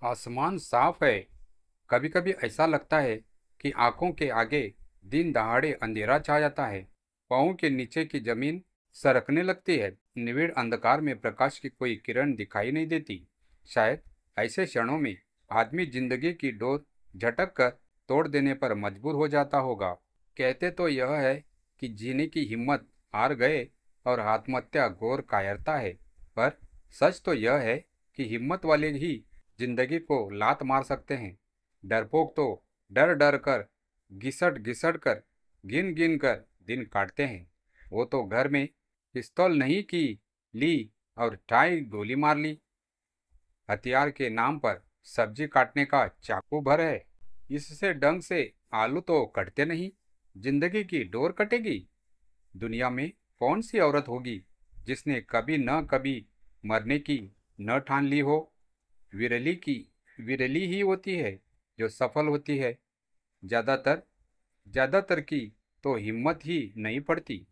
आसमान साफ है। कभी कभी ऐसा लगता है कि आंखों के आगे दिन दहाड़े अंधेरा छा जाता है। पाँव के नीचे की जमीन सरकने लगती है। निविड़ अंधकार में प्रकाश की कोई किरण दिखाई नहीं देती। शायद ऐसे क्षणों में आदमी जिंदगी की डोर झटक कर तोड़ देने पर मजबूर हो जाता होगा। कहते तो यह है कि जीने की हिम्मत हार गए और आत्महत्या घोर कायरता है। पर सच तो यह है कि हिम्मत वाले ही जिंदगी को लात मार सकते हैं। डरपोक तो डर डर कर, घिसट घिसट कर, गिन गिन कर दिन काटते हैं। वो तो घर में पिस्तौल नहीं की ली और ढाई गोली मार ली। हथियार के नाम पर सब्जी काटने का चाकू भर है। इससे ढंग से आलू तो कटते नहीं, जिंदगी की डोर कटेगी। दुनिया में कौन सी औरत होगी जिसने कभी न कभी मरने की न ठान ली हो। विरली ही होती है जो सफल होती है। ज्यादातर ज्यादातर की तो हिम्मत ही नहीं पड़ती।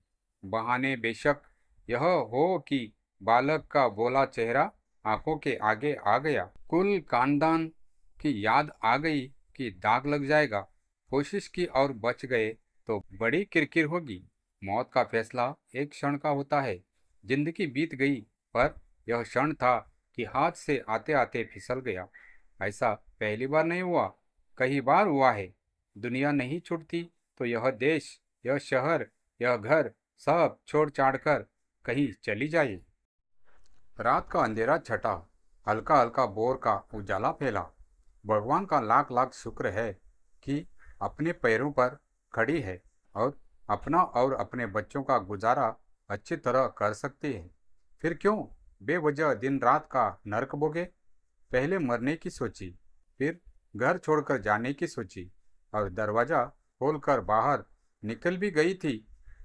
बहाने बेशक यह हो कि बालक का बोला चेहरा आंखों के आगे आ गया, कुल खानदान की याद आ गई कि दाग लग जाएगा। कोशिश की और बच गए तो बड़ी किरकिर होगी। मौत का फैसला एक क्षण का होता है। जिंदगी बीत गई, पर यह क्षण था कि हाथ से आते आते फिसल गया। ऐसा पहली बार नहीं हुआ, कई बार हुआ है। दुनिया नहीं छूटती तो यह देश, यह शहर, यह घर सब छोड़ छाड़ कर कहीं चली जाए। रात का अंधेरा छटा, हल्का हल्का बोर का उजाला फैला। भगवान का लाख लाख शुक्र है कि अपने पैरों पर खड़ी है और अपना और अपने बच्चों का गुजारा अच्छी तरह कर सकती है। फिर क्यों बेवजह दिन रात का नरक भोगे। पहले मरने की सोची, फिर घर छोड़कर जाने की सोची और दरवाज़ा खोलकर बाहर निकल भी गई थी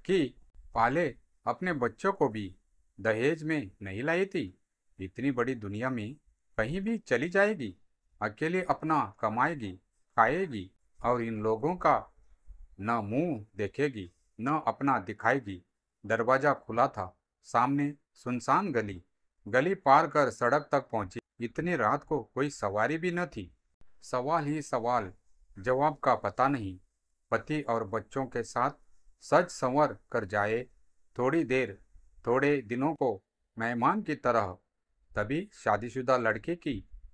कि पाले अपने बच्चों को भी दहेज में नहीं लाई थी। इतनी बड़ी दुनिया में कहीं भी चली जाएगी, अकेले अपना कमाएगी, खाएगी और इन लोगों का न मुंह देखेगी न अपना दिखाएगी। दरवाजा खुला था, सामने सुनसान गली। गली पार कर सड़क तक पहुंची। इतनी रात को कोई सवारी भी न थी। सवाल ही सवाल, जवाब का पता नहीं। पति और बच्चों के साथ सज संवर कर जाए थोड़ी देर, थोड़े दिनों को मेहमान की तरह। तभी शादीशुदा लड़के की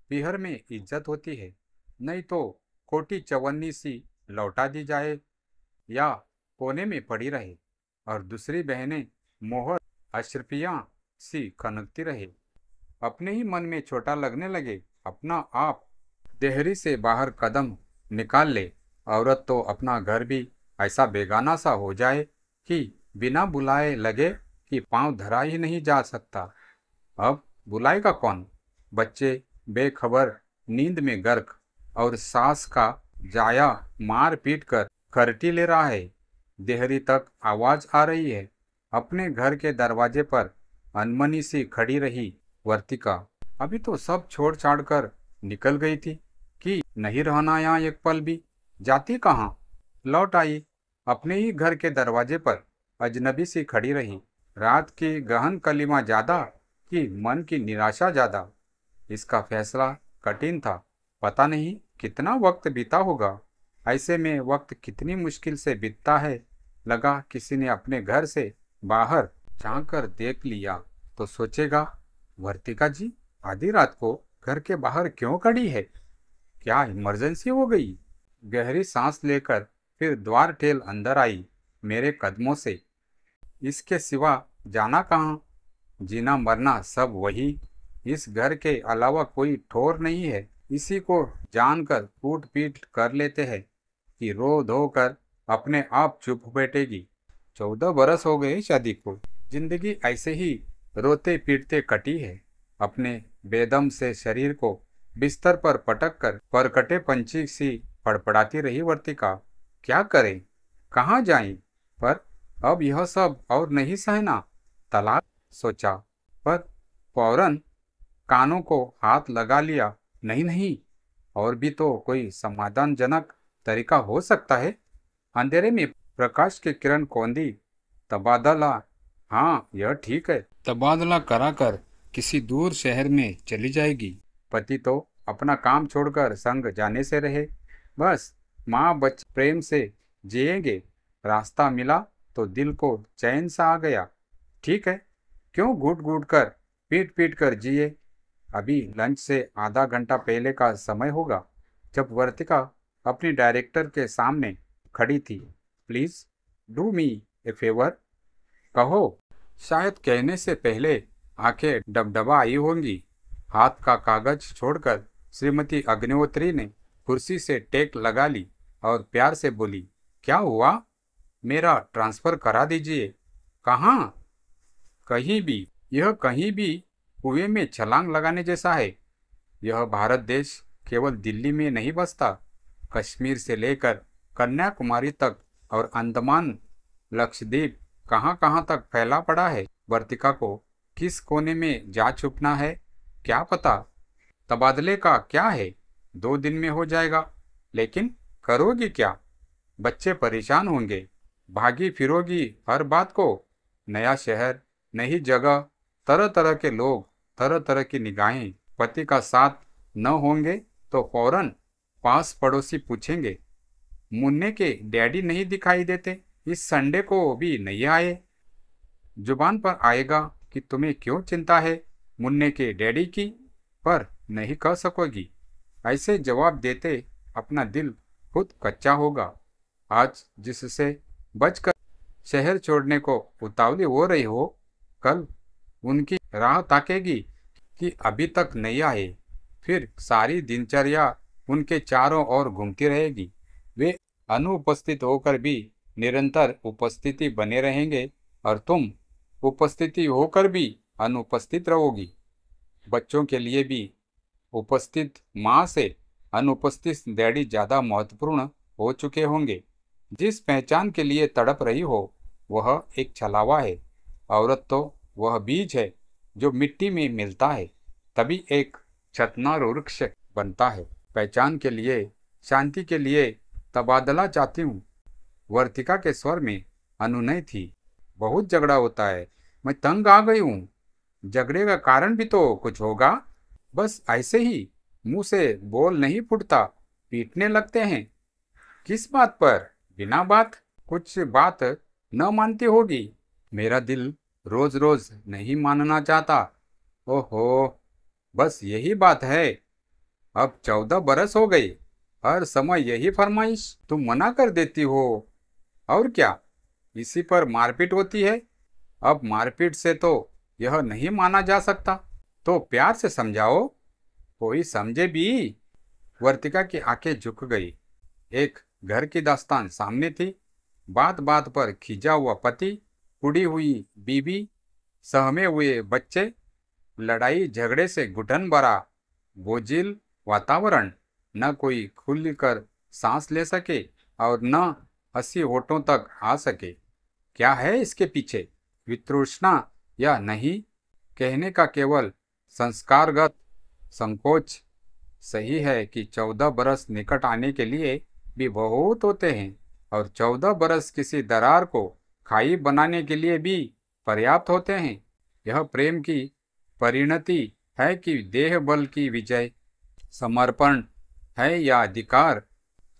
पीहर में इज्जत होती है। नहीं तो खोटी चवन्नी सी लौटा दी जाए या कोने में पड़ी रहे और दूसरी बहनें मोहर अशरफियाँ सी खनकती रहे। अपने ही मन में छोटा लगने लगे। अपना आप देहरी से बाहर कदम निकाल ले। औरत तो अपना घर भी ऐसा बेगाना सा हो जाए कि बिना बुलाए लगे कि पांव धरा ही नहीं जा सकता। अब बुलाएगा कौन। बच्चे बेखबर नींद में गर्क और सास का जाया मार पीट कर खरटी ले रहा है। देहरी तक आवाज आ रही है। अपने घर के दरवाजे पर अनमनी सी खड़ी रही वर्तिका। अभी तो सब छोड़ छाड़ कर निकल गई थी कि नहीं रहना यहाँ एक पल भी। जाती कहाँ। लौट आई अपने ही घर के दरवाजे पर, अजनबी सी खड़ी रही। रात की गहन कलिमा ज्यादा कि मन की निराशा ज्यादा। इसका फैसला कठिन था। पता नहीं कितना वक्त बीता होगा। ऐसे में वक्त कितनी मुश्किल से बीतता है। लगा किसी ने अपने घर से बाहर झांक कर देख लिया तो सोचेगा, वर्तिका जी आधी रात को घर के बाहर क्यों खड़ी है। क्या इमरजेंसी हो गई। गहरी सांस लेकर फिर द्वार ठेल अंदर आई मेरे कदमों से। इसके सिवा जाना कहाँ। जीना मरना सब वही। इस घर के अलावा कोई ठोर नहीं है। इसी को जानकर कूट पीट कर लेते हैं कि रो धो कर अपने आप चुप बैठेगी। 14 बरस हो गए शादी को। जिंदगी ऐसे ही रोते पीटते कटी है। अपने बेदम से शरीर को बिस्तर पर पटक कर परकटे पंछी सी फड़फड़ाती रही वर्तिका। क्या करें, कहाँ जाएं। पर अब यह सब और नहीं सहना। तलाक सोचा, पर फौरन कानों को हाथ लगा लिया। नहीं नहीं, और भी तो कोई समाधानजनक तरीका हो सकता है। अंधेरे में प्रकाश की किरण कौंधी। तबादला, हाँ यह ठीक है। तबादला कराकर किसी दूर शहर में चली जाएगी। पति तो अपना काम छोड़कर संग जाने से रहे। बस माँ बच प्रेम से जिएंगे। रास्ता मिला तो दिल को चैन सा आ गया। ठीक है, क्यों घूट घूट कर पीट पीट कर जिए। अभी लंच से आधा घंटा पहले का समय होगा जब वर्तिका अपनी डायरेक्टर के सामने खड़ी थी। Please do me A favour, कहो। शायद कहने से पहले आंखें डबडबा आई होंगी। हाथ का कागज छोड़कर श्रीमती अग्निहोत्री ने कुर्सी से टेक लगा ली और प्यार से बोली, क्या हुआ? मेरा ट्रांसफर करा दीजिए। कहाँ? कहीं भी। यह कहीं भी कुएं में छलांग लगाने जैसा है। यह भारत देश केवल दिल्ली में नहीं बसता, कश्मीर से लेकर कन्याकुमारी तक और अंडमान लक्षद्वीप कहाँ कहाँ तक फैला पड़ा है। वर्तिका को किस कोने में जा छुपना है क्या पता। तबादले का क्या है, 2 दिन में हो जाएगा। लेकिन करोगी क्या? बच्चे परेशान होंगे। भागी फिरोगी हर बात को। नया शहर, नई जगह, तरह तरह के लोग, तरह तरह की निगाहें। पति का साथ न होंगे तो फौरन पास पड़ोसी पूछेंगे, मुन्ने के डैडी नहीं दिखाई देते, इस संडे को भी नहीं आए। जुबान पर आएगा कि तुम्हें क्यों चिंता है मुन्ने के डैडी की, पर नहीं कह सकोगी। ऐसे जवाब देते अपना दिल खुद कच्चा होगा। आज जिससे बचकर शहर छोड़ने को उतावली हो रही हो, कल उनकी राह ताकेगी कि अभी तक नहीं आए। फिर सारी दिनचर्या उनके चारों ओर घूमती रहेगी। वे अनुपस्थित होकर भी निरंतर उपस्थिति बने रहेंगे और तुम उपस्थिति होकर भी अनुपस्थित रहोगी। बच्चों के लिए भी उपस्थित माँ से अनुपस्थित डैडी ज़्यादा महत्वपूर्ण हो चुके होंगे। जिस पहचान के लिए तड़प रही हो वह एक छलावा है। औरत तो वह बीज है जो मिट्टी में मिलता है, तभी एक छतनार वृक्ष बनता है। पहचान के लिए, शांति के लिए तबादला चाहती हूँ। वर्तिका के स्वर में अनुनय थी। बहुत झगड़ा होता है, मैं तंग आ गई हूँ। झगड़े का कारण भी तो कुछ होगा। बस ऐसे ही मुंह से बोल नहीं फूटता, पीटने लगते हैं। किस बात पर? बिना बात। कुछ बात न मानती होगी। मेरा दिल रोज रोज नहीं मानना चाहता। ओहो, बस यही बात है। अब 14 बरस हो गई, हर समय यही फरमाइश। तुम मना कर देती हो और क्या, इसी पर मारपीट होती है। अब मारपीट से तो यह नहीं माना जा सकता, तो प्यार से समझाओ, कोई समझे भी। वर्तिका की आंखें झुक गई। एक घर की दास्तान सामने थी। बात बात पर खिंचा हुआ पति, कुड़ी हुई बीवी, सहमे हुए बच्चे, लड़ाई झगड़े से घुटन भरा बोझिल वातावरण। न कोई खुलकर सांस ले सके और न हंसी होठों तक आ सके। क्या है इसके पीछे? वितृष्णा या नहीं, कहने का केवल संस्कारगत संकोच। सही है कि 14 बरस निकट आने के लिए भी बहुत होते हैं और 14 बरस किसी दरार को खाई बनाने के लिए भी पर्याप्त होते हैं। यह प्रेम की परिणति है कि देह बल की विजय, समर्पण है या अधिकार,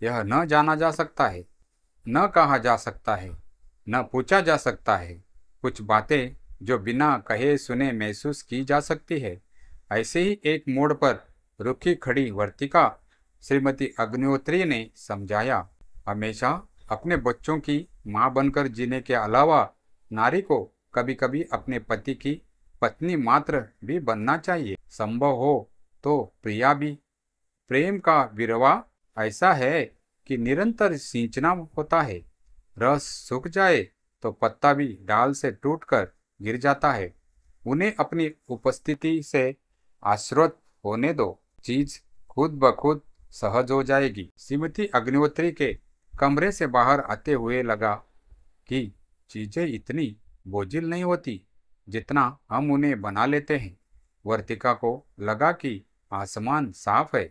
यह न जाना जा सकता है, न कहा जा सकता है, न पूछा जा सकता है। कुछ बातें जो बिना कहे सुने महसूस की जा सकती है। ऐसे ही एक मोड़ पर रुकी खड़ी वर्तिका श्रीमती अग्निहोत्री ने समझाया, हमेशा अपने बच्चों की माँ बनकर जीने के अलावा नारी को कभी कभी अपने पति की पत्नी मात्र भी बनना चाहिए। संभव हो तो प्रिया भी। प्रेम का विरवा ऐसा है कि निरंतर सींचना होता है। रस सूख जाए तो पत्ता भी डाल से टूटकर गिर जाता है। उन्हें अपनी उपस्थिति से आश्रित होने दो, चीज खुद ब खुद सहज हो जाएगी। श्रीमती अग्निहोत्री के कमरे से बाहर आते हुए लगा कि चीजें इतनी बोझिल नहीं होती जितना हम उन्हें बना लेते हैं। वर्तिका को लगा कि आसमान साफ है।